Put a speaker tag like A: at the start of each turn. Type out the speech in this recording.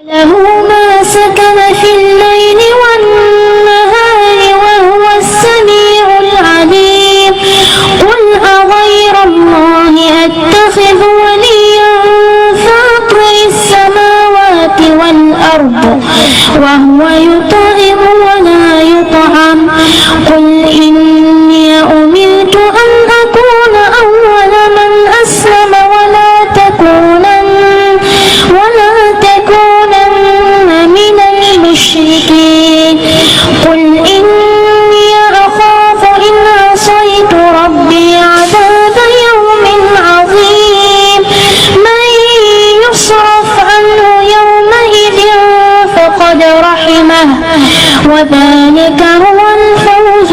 A: له ما سكن في الليل والنهار وهو السميع العليم قل أغير الله أتخذ وليا فاطر السماوات والأرض وهو يطعم ولا يطعم قل إني أمرت أن أكون أول من أسلم ولا تكونن من المشركين قل إني أخاف إن عصيت ربي عذاب يوم عظيم من يصرف عنه يومئذ فقد رحمه وذلك هو الفوز